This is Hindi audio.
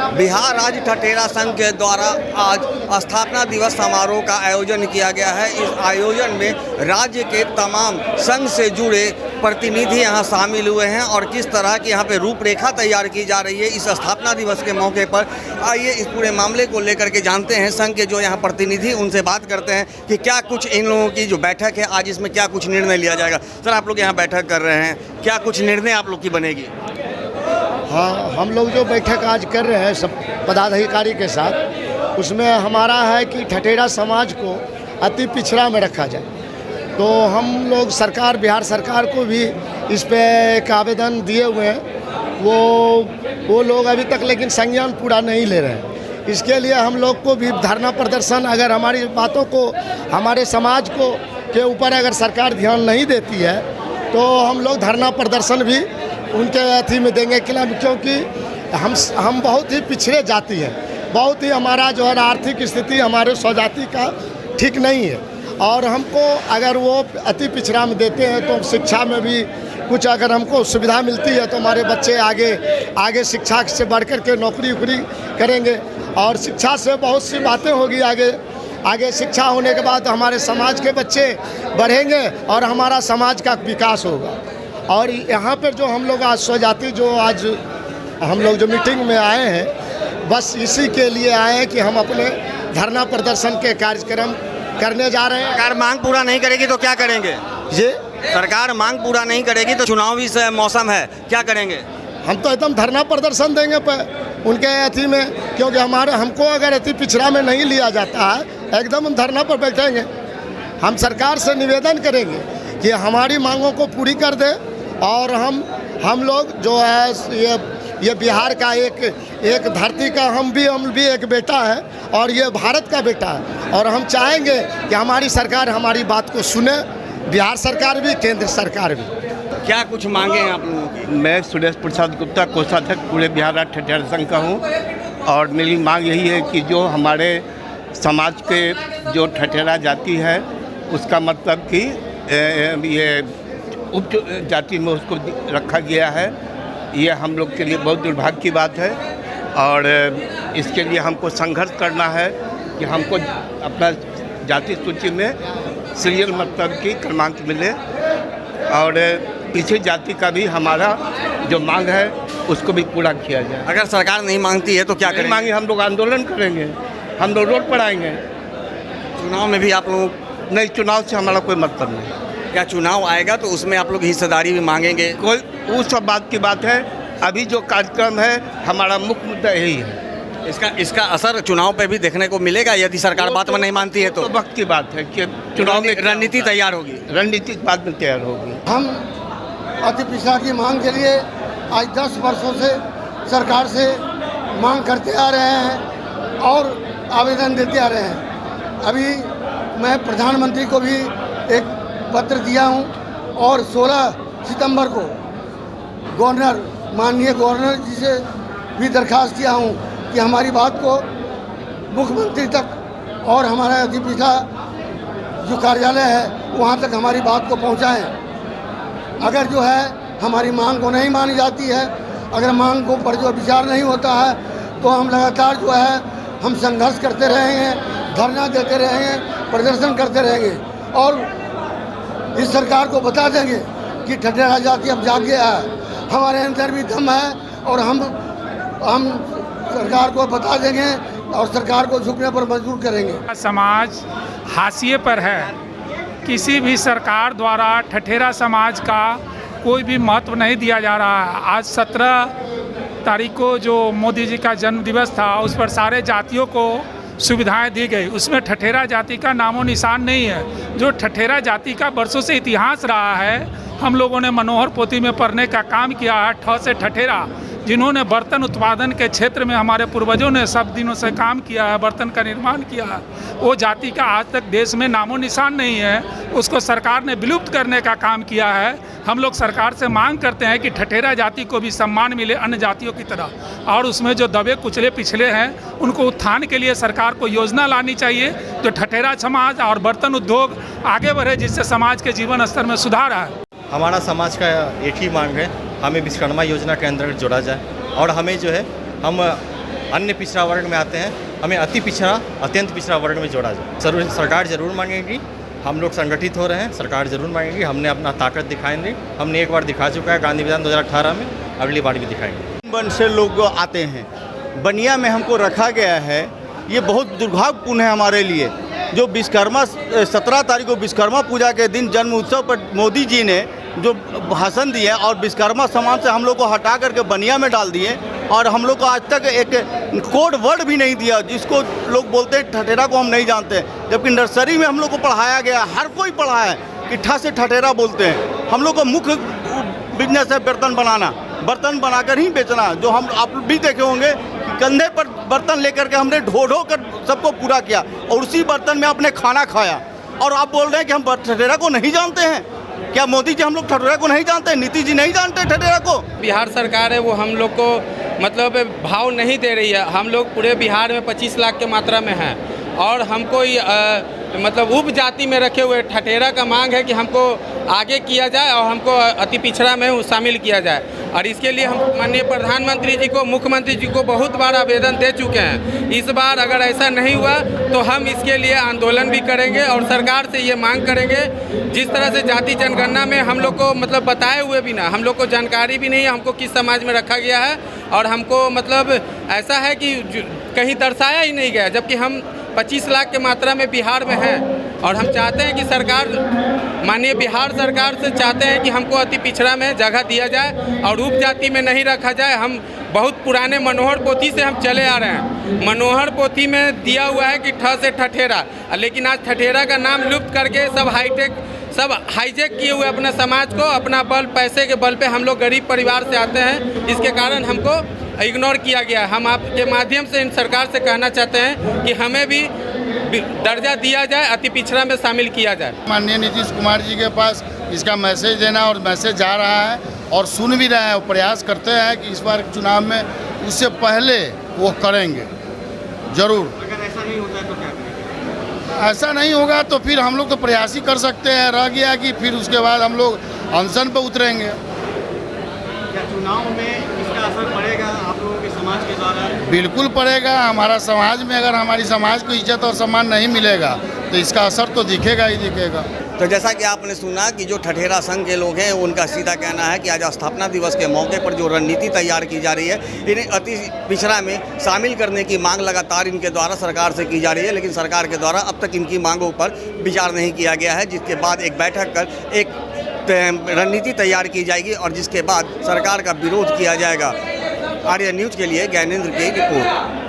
बिहार राज्य ठठेरा संघ के द्वारा आज स्थापना दिवस समारोह का आयोजन किया गया है। इस आयोजन में राज्य के तमाम संघ से जुड़े प्रतिनिधि यहाँ शामिल हुए हैं और किस तरह की यहाँ पे रूपरेखा तैयार की जा रही है इस स्थापना दिवस के मौके पर। आइए इस पूरे मामले को लेकर के जानते हैं संघ के जो यहाँ प्रतिनिधि, उनसे बात करते हैं कि क्या कुछ इन लोगों की जो बैठक है आज इसमें क्या कुछ निर्णय लिया जाएगा। सर, आप लोग यहाँ बैठक कर रहे हैं, क्या कुछ निर्णय आप लोग की बनेगी? हाँ, हम लोग जो बैठक आज कर रहे हैं सब पदाधिकारी के साथ, उसमें हमारा है कि ठठेरा समाज को अति पिछड़ा में रखा जाए। तो हम लोग सरकार, बिहार सरकार को भी इस पे एक आवेदन दिए हुए हैं। वो लोग अभी तक लेकिन संज्ञान पूरा नहीं ले रहे हैं। इसके लिए हम लोग को भी धरना प्रदर्शन, अगर हमारी बातों को, हमारे समाज को के ऊपर अगर सरकार ध्यान नहीं देती है तो हम लोग धरना प्रदर्शन भी उनके अथी में देंगे क्योंकि हम बहुत ही पिछड़े जाति हैं। बहुत ही हमारा जो है आर्थिक स्थिति हमारे स्वजाति का ठीक नहीं है और हमको अगर वो अति पिछड़ा में देते हैं तो शिक्षा में भी कुछ अगर हमको सुविधा मिलती है तो हमारे बच्चे आगे शिक्षा से बढ़ कर के नौकरी वोकरी करेंगे और शिक्षा से बहुत सी बातें होगी। आगे शिक्षा होने के बाद हमारे समाज के बच्चे बढ़ेंगे और हमारा समाज का विकास होगा। और यहाँ पर जो हम लोग आज स्वजाति जो आज हम लोग जो मीटिंग में आए हैं, बस इसी के लिए आए हैं कि हम अपने धरना प्रदर्शन के कार्यक्रम करने जा रहे हैं। सरकार मांग पूरा नहीं करेगी तो क्या करेंगे? ये सरकार मांग पूरा नहीं करेगी तो चुनावी से मौसम है, क्या करेंगे? हम तो एकदम धरना प्रदर्शन देंगे उनके अथी में, क्योंकि हमको अगर अति पिछड़ा में नहीं लिया जाता है एकदम हम धरना पर बैठेंगे। हम सरकार से निवेदन करेंगे कि हमारी मांगों को पूरी कर दे और हम लोग जो है ये बिहार का एक धरती का हम भी एक बेटा है और ये भारत का बेटा है और हम चाहेंगे कि हमारी सरकार हमारी बात को सुने, बिहार सरकार भी, केंद्र सरकार भी। क्या कुछ मांगे हैं आप लोगों की? मैं सुरेश प्रसाद गुप्ता, कोषाध्यक्ष पूरे बिहार राज्य ठठेरा संघ का हूँ और मेरी मांग यही है कि जो हमारे समाज के जो ठठेरा जाति है उसका मतलब कि ये उच्च जाति में उसको रखा गया है, ये हम लोग के लिए बहुत दुर्भाग्य की बात है और इसके लिए हमको संघर्ष करना है कि हमको अपना जाति सूची में सीरियल मतलब की क्रमांक मिले और पीछे जाति का भी हमारा जो मांग है उसको भी पूरा किया जाए। अगर सरकार नहीं मांगती है तो क्या करेंगे? मांगे हम लोग आंदोलन करेंगे, हम लोग रोड पर आएंगे। चुनाव में भी आप लोग? नहीं, चुनाव से हमारा कोई मतलब नहीं। क्या चुनाव आएगा तो उसमें आप लोग हिस्सेदारी भी मांगेंगे? कोई वो सब बात की बात है, अभी जो कार्यक्रम है हमारा मुख्य मुद्दा यही है। इसका असर चुनाव पे भी देखने को मिलेगा यदि सरकार बात में नहीं मानती है तो? वक्त की बात है कि चुनाव में रणनीति तैयार होगी, रणनीति बाद में तैयार होगी। हम अति पिछड़ा की मांग के लिए आज 10 वर्षों से सरकार से मांग करते आ रहे हैं और आवेदन देते आ रहे हैं। अभी मैं प्रधानमंत्री को भी एक पत्र दिया हूं और 16 सितंबर को माननीय गवर्नर जी से भी दरख्वास्त किया हूं कि हमारी बात को मुख्यमंत्री तक और हमारा अति पिछड़ा जो कार्यालय है वहां तक हमारी बात को पहुंचाएं। अगर जो है हमारी मांग को नहीं मानी जाती है, अगर मांग को पर जो विचार नहीं होता है तो हम लगातार जो है हम संघर्ष करते रहेंगे, धरना देते रहेंगे, प्रदर्शन करते रहेंगे और इस सरकार को बता देंगे कि ठठेरा जाति अब जाग गया है, हमारे अंदर भी दम है और हम सरकार को बता देंगे और सरकार को झुकने पर मजबूर करेंगे। समाज हाशिए पर है, किसी भी सरकार द्वारा ठठेरा समाज का कोई भी महत्व नहीं दिया जा रहा है। आज 17 तारीख को जो मोदी जी का जन्म दिवस था उस पर सारे जातियों को सुविधाएं दी गई, उसमें ठठेरा जाति का नामो निशान नहीं है। जो ठठेरा जाति का वर्षों से इतिहास रहा है, हम लोगों ने मनोहर पोथी में पढ़ने का काम किया है। ठ से ठठेरा, जिन्होंने बर्तन उत्पादन के क्षेत्र में हमारे पूर्वजों ने सब दिनों से काम किया है, बर्तन का निर्माण किया है, वो जाति का आज तक देश में नामो निशान नहीं है। उसको सरकार ने विलुप्त करने का काम किया है। हम लोग सरकार से मांग करते हैं कि ठठेरा जाति को भी सम्मान मिले अन्य जातियों की तरह और उसमें जो दबे कुचले पिछले हैं उनको उत्थान के लिए सरकार को योजना लानी चाहिए जो ठठेरा समाज और बर्तन उद्योग आगे बढ़े, जिससे समाज के जीवन स्तर में सुधार आए। हमारा समाज का एक ही मांग है, हमें विश्वकर्मा योजना के अंतर्गत जोड़ा जाए और हमें जो है हम अन्य पिछड़ा वर्ग में आते हैं, हमें अति पिछड़ा, अत्यंत पिछड़ा वर्ग में जोड़ा जाए। सरकार ज़रूर मांगेगी, हम लोग संगठित हो रहे हैं, सरकार ज़रूर मांगेगी, हमने अपना ताकत दिखाएंगे। हमने एक बार दिखा चुका है गांधी मैदान 2018 में, अगली बार भी दिखाएंगे। वन से लोग आते हैं, बनिया में हमको रखा गया है, ये बहुत दुर्भाग्यपूर्ण है हमारे लिए। जो विश्वकर्मा 17 तारीख को विश्वकर्मा पूजा के दिन जन्म उत्सव पर मोदी जी ने जो भाषण दिए और विश्वकर्मा समाज से हम लोग को हटा करके बनिया में डाल दिए, और हम लोग को आज तक एक कोड वर्ड भी नहीं दिया, जिसको लोग बोलते हैं ठठेरा को हम नहीं जानते, जबकि नर्सरी में हम लोग को पढ़ाया गया, हर कोई पढ़ा है कि ठ से ठठेरा बोलते हैं। हम लोग का मुख्य बिजनेस है बर्तन बनाना, बर्तन बनाकर ही बेचना। जो हम आप भी देखे होंगे कंधे पर बर्तन लेकर के हमने ढो ढो कर सबको पूरा किया, और उसी बर्तन में आपने खाना खाया, और आप बोल रहे हैं कि हम ठठेरा को नहीं जानते हैं। क्या मोदी जी हम लोग ठठेरा को नहीं जानते, नीतीश जी नहीं जानते ठठेरा को? बिहार सरकार है वो हम लोग को मतलब भाव नहीं दे रही है। हम लोग पूरे बिहार में 25 लाख के मात्रा में हैं, और हमको मतलब उप जाति में रखे हुए ठठेरा का मांग है कि हमको आगे किया जाए और हमको अति पिछड़ा में शामिल किया जाए। और इसके लिए हम माननीय प्रधानमंत्री जी को, मुख्यमंत्री जी को बहुत बार आवेदन दे चुके हैं। इस बार अगर ऐसा नहीं हुआ तो हम इसके लिए आंदोलन भी करेंगे और सरकार से ये मांग करेंगे। जिस तरह से जाति जनगणना में हम लोग को मतलब बताए हुए भी ना, हम लोग को जानकारी भी नहीं है हमको किस समाज में रखा गया है, और हमको मतलब ऐसा है कि कहीं दर्शाया ही नहीं गया, जबकि हम 25 लाख के मात्रा में बिहार में हैं। और हम चाहते हैं कि सरकार, माननीय बिहार सरकार से चाहते हैं कि हमको अति पिछड़ा में जगह दिया जाए और उप जाति में नहीं रखा जाए। हम बहुत पुराने मनोहर पोथी से हम चले आ रहे हैं। मनोहर पोथी में दिया हुआ है कि ठ से ठठेरा, लेकिन आज ठठेरा का नाम लुप्त करके सब हाईजेक किए हुए अपना समाज को, अपना बल, पैसे के बल पे हम लोग गरीब परिवार से आते हैं, इसके कारण हमको इग्नोर किया गया। हम आपके माध्यम से इन सरकार से कहना चाहते हैं कि हमें भी दर्जा दिया जाए, अति पिछड़ा में शामिल किया जाए। माननीय नीतीश कुमार जी के पास इसका मैसेज देना, और मैसेज जा रहा है और सुन भी रहे हैं, प्रयास करते हैं कि इस बार चुनाव में उससे पहले वो करेंगे जरूर। अगर ऐसा नहीं होता है तो क्या करेंगे? ऐसा नहीं होगा तो फिर हम लोग तो प्रयास ही कर सकते हैं, रह गया कि फिर उसके बाद हम लोग अनशन पर उतरेंगे। क्या चुनाव में इसका असर पड़ेगा आप लोगों के समाज के द्वारा? बिल्कुल पड़ेगा। हमारा समाज में अगर हमारी समाज को इज्जत और सम्मान नहीं मिलेगा तो इसका असर तो दिखेगा ही दिखेगा। तो जैसा कि आपने सुना कि जो ठठेरा संघ के लोग हैं उनका सीधा कहना है कि आज स्थापना दिवस के मौके पर जो रणनीति तैयार की जा रही है, इन्हें अति पिछड़ा में शामिल करने की मांग लगातार इनके द्वारा सरकार से की जा रही है, लेकिन सरकार के द्वारा अब तक इनकी मांगों पर विचार नहीं किया गया है, जिसके बाद एक बैठक कर एक रणनीति तैयार की जाएगी और जिसके बाद सरकार का विरोध किया जाएगा। आर्या न्यूज़ के लिए ज्ञानेंद्र की रिपोर्ट।